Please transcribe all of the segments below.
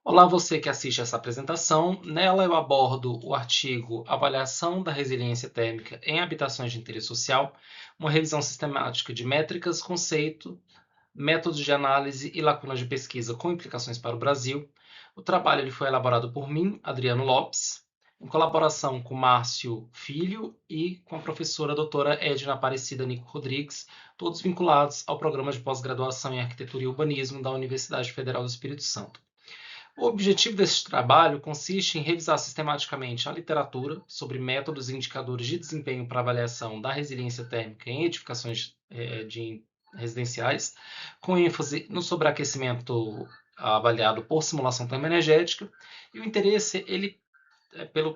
Olá, você que assiste essa apresentação. Nela eu abordo o artigo Avaliação da Resiliência Térmica em Habitações de Interesse Social, uma revisão sistemática de métricas, conceito, métodos de análise e lacunas de pesquisa com implicações para o Brasil. O trabalho ele foi elaborado por mim, Adriano Lopes, em colaboração com Márcio Filho e com a professora doutora Edna Aparecida Nico Rodrigues, todos vinculados ao programa de pós-graduação em Arquitetura e Urbanismo da Universidade Federal do Espírito Santo. O objetivo desse trabalho consiste em revisar sistematicamente a literatura sobre métodos e indicadores de desempenho para avaliação da resiliência térmica em edificações residenciais, com ênfase no sobreaquecimento avaliado por simulação termoenergética. E o interesse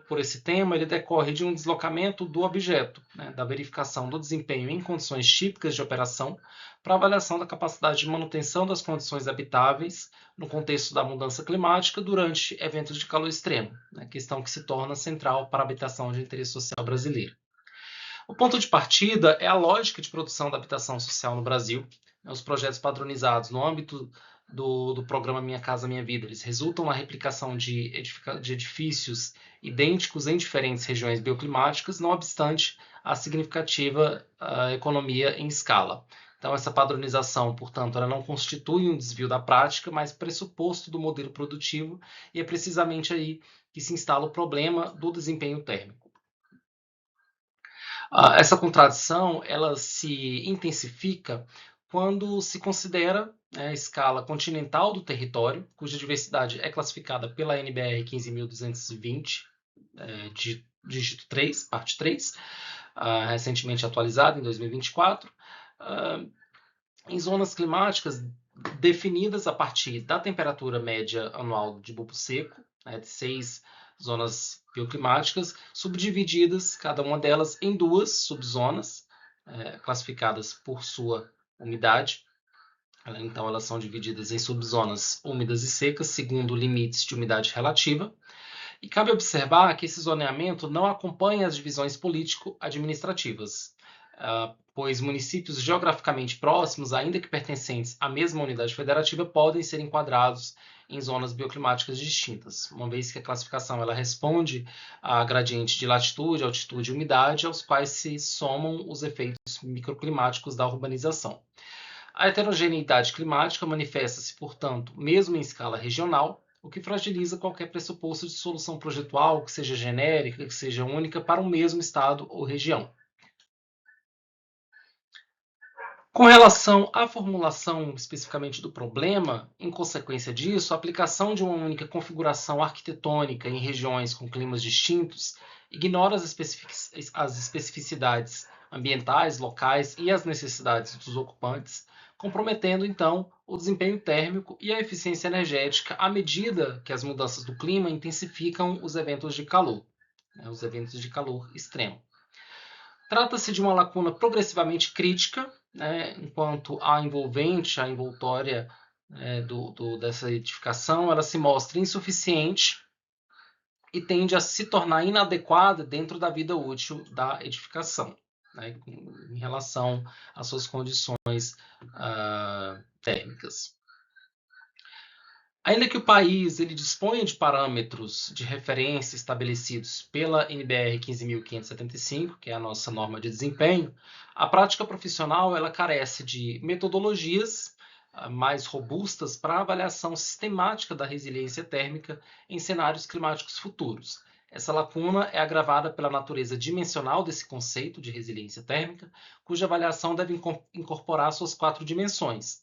por esse tema, ele decorre de um deslocamento do objeto, da verificação do desempenho em condições típicas de operação, para avaliação da capacidade de manutenção das condições habitáveis no contexto da mudança climática durante eventos de calor extremo, questão que se torna central para a habitação de interesse social brasileiro. O ponto de partida é a lógica de produção da habitação social no Brasil. Os projetos padronizados no âmbito do programa Minha Casa Minha Vida, eles resultam na replicação de edifícios idênticos em diferentes regiões bioclimáticas, não obstante a significativa economia em escala. Então, essa padronização, portanto, ela não constitui um desvio da prática, mas pressuposto do modelo produtivo, e é precisamente aí que se instala o problema do desempenho térmico. Essa contradição ela se intensifica quando se considera a escala continental do território, cuja diversidade é classificada pela NBR 15.220, dígito 3, parte 3, recentemente atualizada em 2024, em zonas climáticas definidas a partir da temperatura média anual de bulbo seco, de 6 zonas bioclimáticas, subdivididas, cada uma delas, em duas subzonas, classificadas por sua umidade. Então, elas são divididas em subzonas úmidas e secas, segundo limites de umidade relativa. E cabe observar que esse zoneamento não acompanha as divisões político-administrativas, pois municípios geograficamente próximos, ainda que pertencentes à mesma unidade federativa, podem ser enquadrados em zonas bioclimáticas distintas, uma vez que a classificação ela responde a gradiente de latitude, altitude e umidade, aos quais se somam os efeitos microclimáticos da urbanização. A heterogeneidade climática manifesta-se, portanto, mesmo em escala regional, o que fragiliza qualquer pressuposto de solução projetual que seja genérica, que seja única para um mesmo estado ou região. Com relação à formulação especificamente do problema, em consequência disso, a aplicação de uma única configuração arquitetônica em regiões com climas distintos ignora as especificidades ambientais, locais e as necessidades dos ocupantes, comprometendo então o desempenho térmico e a eficiência energética à medida que as mudanças do clima intensificam os eventos de calor extremo. Trata-se de uma lacuna progressivamente crítica, enquanto a envoltória dessa edificação, ela se mostra insuficiente e tende a se tornar inadequada dentro da vida útil da edificação, em relação às suas condições térmicas. Ainda que o país ele disponha de parâmetros de referência estabelecidos pela NBR 15.575, que é a nossa norma de desempenho, a prática profissional ela carece de metodologias mais robustas para a avaliação sistemática da resiliência térmica em cenários climáticos futuros. Essa lacuna é agravada pela natureza dimensional desse conceito de resiliência térmica, cuja avaliação deve incorporar suas 4 dimensões: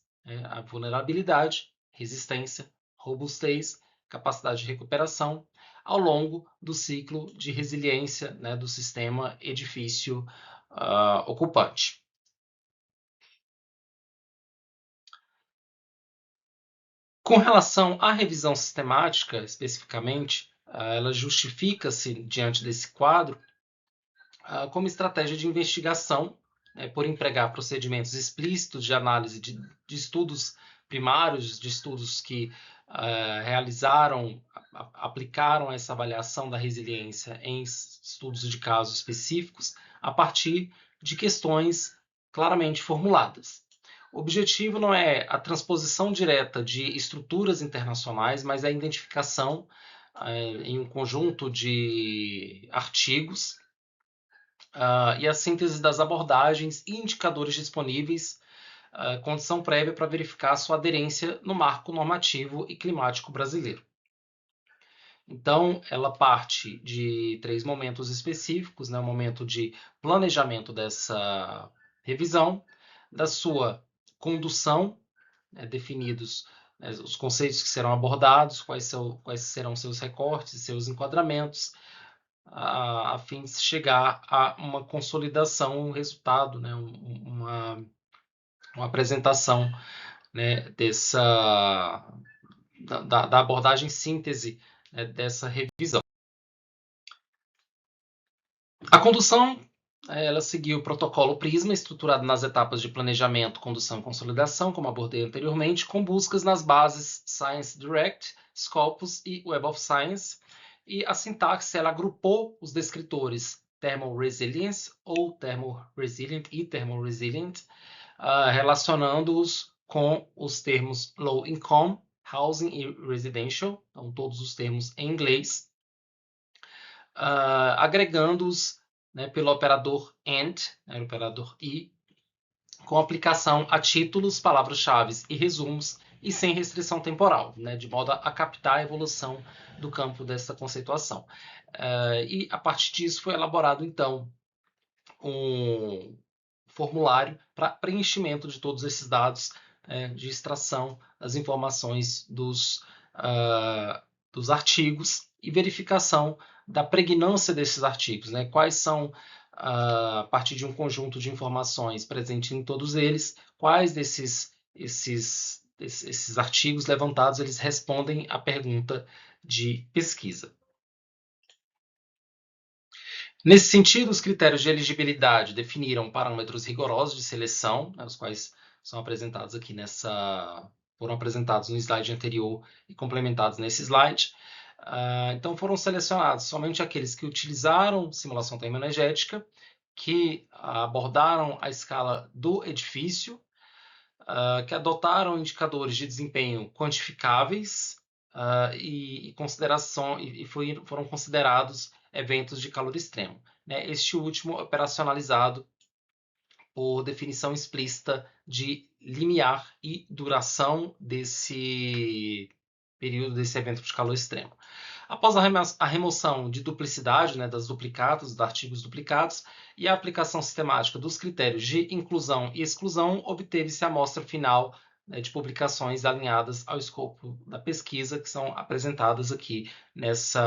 a vulnerabilidade, resistência, robustez, capacidade de recuperação, ao longo do ciclo de resiliência do sistema edifício ocupante. Com relação à revisão sistemática, especificamente, ela justifica-se, diante desse quadro, como estratégia de investigação, por empregar procedimentos explícitos de análise de estudos primários, de estudos que aplicaram essa avaliação da resiliência em estudos de casos específicos, a partir de questões claramente formuladas. O objetivo não é a transposição direta de estruturas internacionais, mas a identificação em um conjunto de artigos e a síntese das abordagens e indicadores disponíveis, condição prévia para verificar sua aderência no marco normativo e climático brasileiro. Então, ela parte de 3 momentos específicos, né? O momento de planejamento dessa revisão, da sua condução, definidos os conceitos que serão abordados, quais serão seus recortes, seus enquadramentos, a fim de chegar a uma consolidação, um resultado, né? uma apresentação, né? Da abordagem síntese, né? Dessa revisão. A condução, ela seguiu o protocolo PRISMA, estruturado nas etapas de planejamento, condução e consolidação, como abordei anteriormente, com buscas nas bases Science Direct, Scopus e Web of Science. E a sintaxe, ela agrupou os descritores Thermal-Resilience ou Thermal-Resilient e Thermal-Resilient, relacionando-os com os termos Low Income, Housing e Residential, então todos os termos em inglês, agregando-os, né, pelo operador AND, né, operador I, com aplicação a títulos, palavras-chave e resumos, e sem restrição temporal, né, de modo a captar a evolução do campo dessa conceituação. E a partir disso foi elaborado, então, um formulário para preenchimento de todos esses dados, de extração das informações dos artigos e verificação da pregnância desses artigos, né? Quais são, a partir de um conjunto de informações presentes em todos eles, quais esses artigos levantados eles respondem à pergunta de pesquisa. Nesse sentido, os critérios de elegibilidade definiram parâmetros rigorosos de seleção, né, os quais são apresentados aqui foram apresentados no slide anterior e complementados nesse slide. Então, foram selecionados somente aqueles que utilizaram simulação termoenergética, que abordaram a escala do edifício, que adotaram indicadores de desempenho quantificáveis e foram considerados eventos de calor extremo. Este último operacionalizado por definição explícita de limiar e duração desse período, desse evento de calor extremo. Após a remoção de duplicidade, né, dos duplicados, dos artigos duplicados, e a aplicação sistemática dos critérios de inclusão e exclusão, obteve-se a amostra final, né, de publicações alinhadas ao escopo da pesquisa, que são apresentadas aqui nesse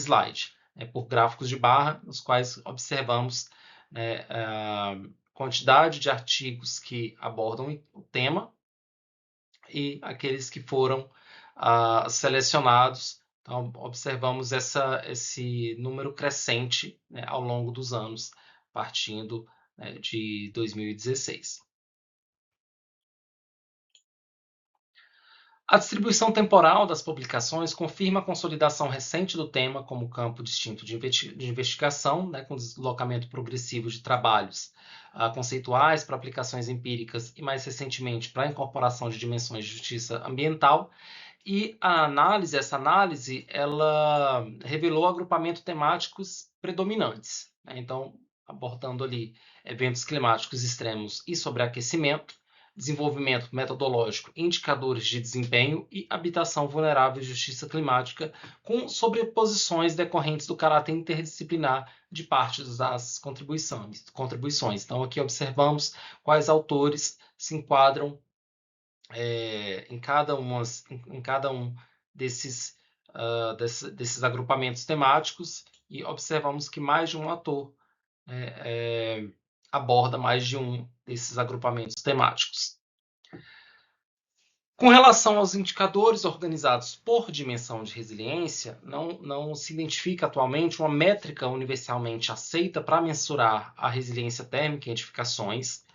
slide, né, por gráficos de barra, nos quais observamos, né, a quantidade de artigos que abordam o tema e aqueles que foram selecionados. Então, observamos esse número crescente, né, ao longo dos anos, partindo, né, de 2016. A distribuição temporal das publicações confirma a consolidação recente do tema como campo distinto de investigação, né, com deslocamento progressivo de trabalhos conceituais para aplicações empíricas e, mais recentemente, para a incorporação de dimensões de justiça ambiental. E essa análise, ela revelou agrupamentos temáticos predominantes, né? Então, abordando ali eventos climáticos extremos e sobreaquecimento, desenvolvimento metodológico, indicadores de desempenho e habitação vulnerável e justiça climática, com sobreposições decorrentes do caráter interdisciplinar de parte das contribuições. Então, aqui observamos quais autores se enquadram em cada um desses agrupamentos temáticos, e observamos que mais de um autor aborda mais de um desses agrupamentos temáticos. Com relação aos indicadores organizados por dimensão de resiliência, não se identifica atualmente uma métrica universalmente aceita para mensurar a resiliência térmica em edificações.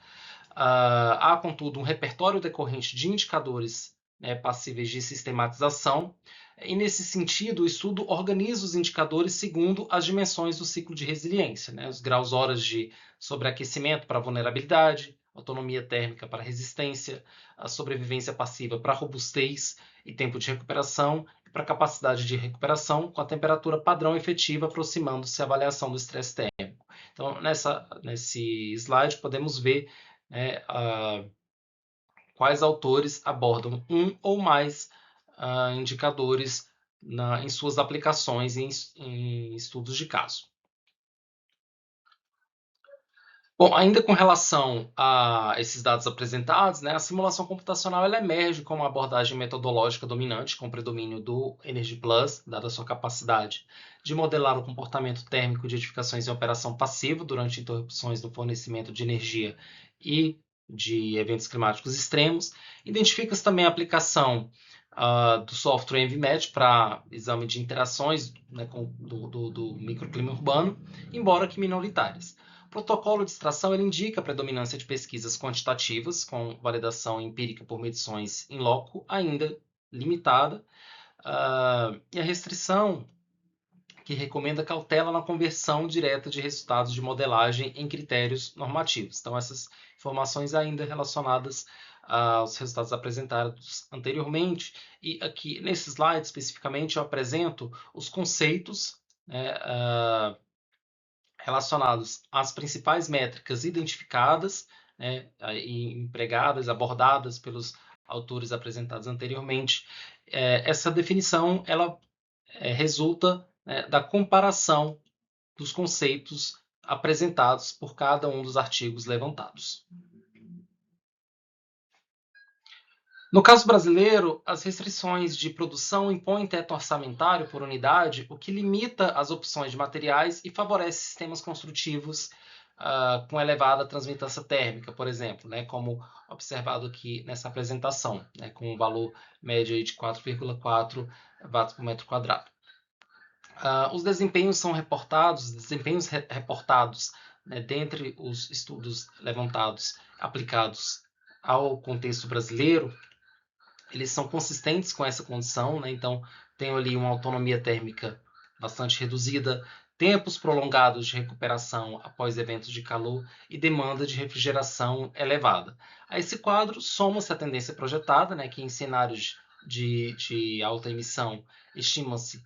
Há, contudo, um repertório decorrente de indicadores, né, passíveis de sistematização, e, nesse sentido, o estudo organiza os indicadores segundo as dimensões do ciclo de resiliência, né, os graus horas de sobreaquecimento para vulnerabilidade, autonomia térmica para resistência, a sobrevivência passiva para robustez e tempo de recuperação, e para capacidade de recuperação, com a temperatura padrão efetiva aproximando-se a avaliação do estresse térmico. Então, nesse slide, podemos ver quais autores abordam um ou mais indicadores em suas aplicações em estudos de caso. Bom, ainda com relação a esses dados apresentados, né, a simulação computacional ela emerge como uma abordagem metodológica dominante, com predomínio do Energy Plus, dada a sua capacidade de modelar o comportamento térmico de edificações em operação passiva durante interrupções no fornecimento de energia e de eventos climáticos extremos. Identifica-se também a aplicação do software ENVIMAT para exame de interações, né, do microclima urbano, embora que minoritárias. O protocolo de extração ele indica a predominância de pesquisas quantitativas, com validação empírica por medições in loco ainda limitada, e a restrição que recomenda cautela na conversão direta de resultados de modelagem em critérios normativos. Então, essas informações ainda relacionadas aos resultados apresentados anteriormente. E aqui, nesse slide, especificamente, eu apresento os conceitos, né, relacionados às principais métricas identificadas, né, e empregadas, abordadas pelos autores apresentados anteriormente. Essa definição ela resulta, né, da comparação dos conceitos apresentados por cada um dos artigos levantados. No caso brasileiro, as restrições de produção impõem teto orçamentário por unidade, o que limita as opções de materiais e favorece sistemas construtivos com elevada transmitância térmica, por exemplo, né, como observado aqui nessa apresentação, né, com um valor médio de 4,4 watts por metro quadrado. Os desempenhos reportados, né, dentre os estudos levantados, aplicados ao contexto brasileiro, eles são consistentes com essa condição, né? Então, tem ali uma autonomia térmica bastante reduzida, tempos prolongados de recuperação após eventos de calor e demanda de refrigeração elevada. A esse quadro soma-se a tendência projetada, né, que em cenários de alta emissão estima-se,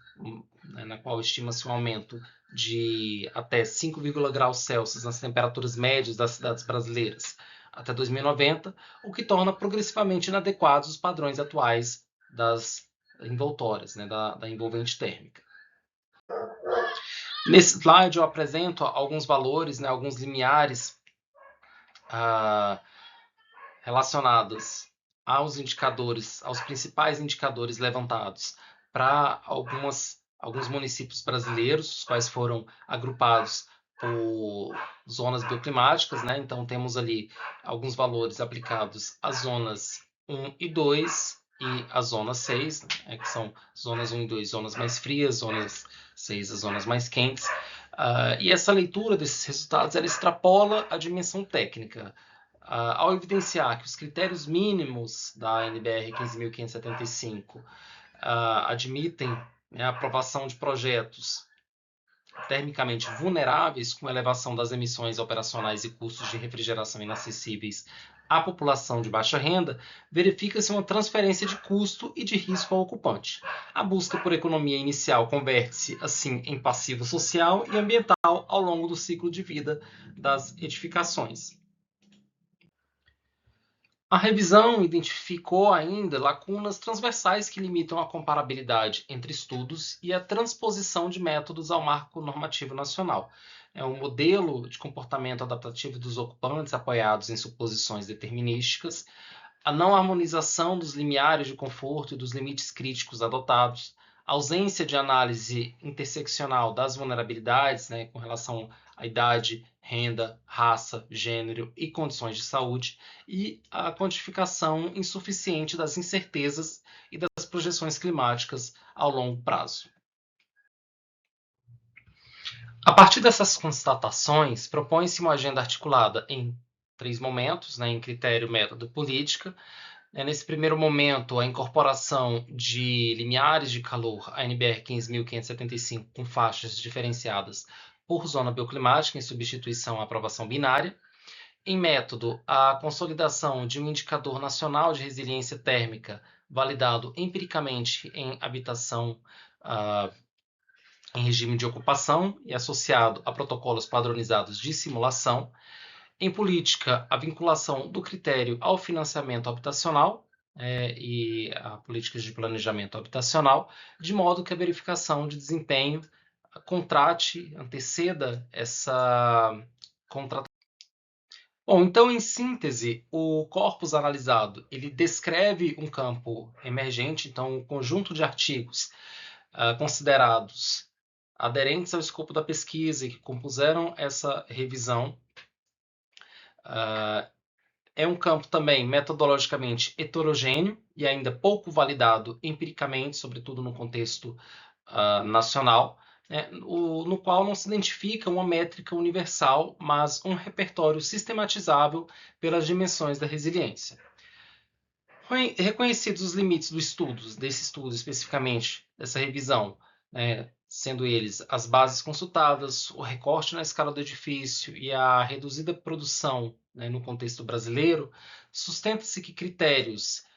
né, na qual estima-se um aumento de até 5,0 graus Celsius nas temperaturas médias das cidades brasileiras até 2090, o que torna progressivamente inadequados os padrões atuais das envoltórias, né, da envolvente térmica. Nesse slide eu apresento alguns valores, né, alguns limiares relacionados aos indicadores, aos principais indicadores levantados para alguns municípios brasileiros, os quais foram agrupados por zonas bioclimáticas, né? Então temos ali alguns valores aplicados às zonas 1 e 2 e à zona 6, né? Que são zonas 1 e 2, zonas mais frias, zonas 6, as zonas mais quentes. E essa leitura desses resultados ela extrapola a dimensão técnica, ao evidenciar que os critérios mínimos da NBR 15.575 admitem, né, a aprovação de projetos termicamente vulneráveis, com elevação das emissões operacionais e custos de refrigeração inacessíveis à população de baixa renda, verifica-se uma transferência de custo e de risco ao ocupante. A busca por economia inicial converte-se, assim, em passivo social e ambiental ao longo do ciclo de vida das edificações. A revisão identificou ainda lacunas transversais que limitam a comparabilidade entre estudos e a transposição de métodos ao marco normativo nacional. É um modelo de comportamento adaptativo dos ocupantes apoiados em suposições determinísticas, a não harmonização dos limiares de conforto e dos limites críticos adotados, a ausência de análise interseccional das vulnerabilidades, né, com relação à idade, renda, raça, gênero e condições de saúde, e a quantificação insuficiente das incertezas e das projeções climáticas ao longo prazo. A partir dessas constatações, propõe-se uma agenda articulada em 3 momentos, né, em critério, método e política. Nesse primeiro momento, a incorporação de limiares de calor, a NBR 15.575, com faixas diferenciadas por zona bioclimática, em substituição à aprovação binária. Em método, a consolidação de um indicador nacional de resiliência térmica validado empiricamente em habitação em regime de ocupação e associado a protocolos padronizados de simulação. Em política, a vinculação do critério ao financiamento habitacional e a políticas de planejamento habitacional, de modo que a verificação de desempenho anteceda essa contratação. Bom, então, em síntese, o corpus analisado ele descreve um campo emergente, então, um conjunto de artigos considerados aderentes ao escopo da pesquisa e que compuseram essa revisão. É um campo também metodologicamente heterogêneo e ainda pouco validado empiricamente, sobretudo no contexto nacional, no qual não se identifica uma métrica universal, mas um repertório sistematizável pelas dimensões da resiliência. Reconhecidos os limites desse estudo especificamente, dessa revisão, sendo eles as bases consultadas, o recorte na escala do edifício e a reduzida produção no contexto brasileiro, sustenta-se que critérios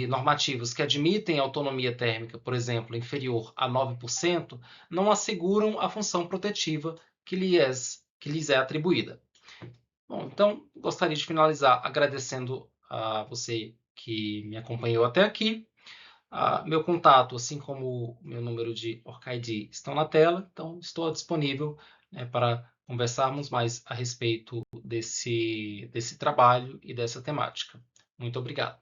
normativos que admitem autonomia térmica, por exemplo, inferior a 9%, não asseguram a função protetiva que lhes é atribuída. Bom, então, gostaria de finalizar agradecendo a você que me acompanhou até aqui. Meu contato, assim como o meu número de ORCID, estão na tela, então estou disponível para conversarmos mais a respeito desse trabalho e dessa temática. Muito obrigado.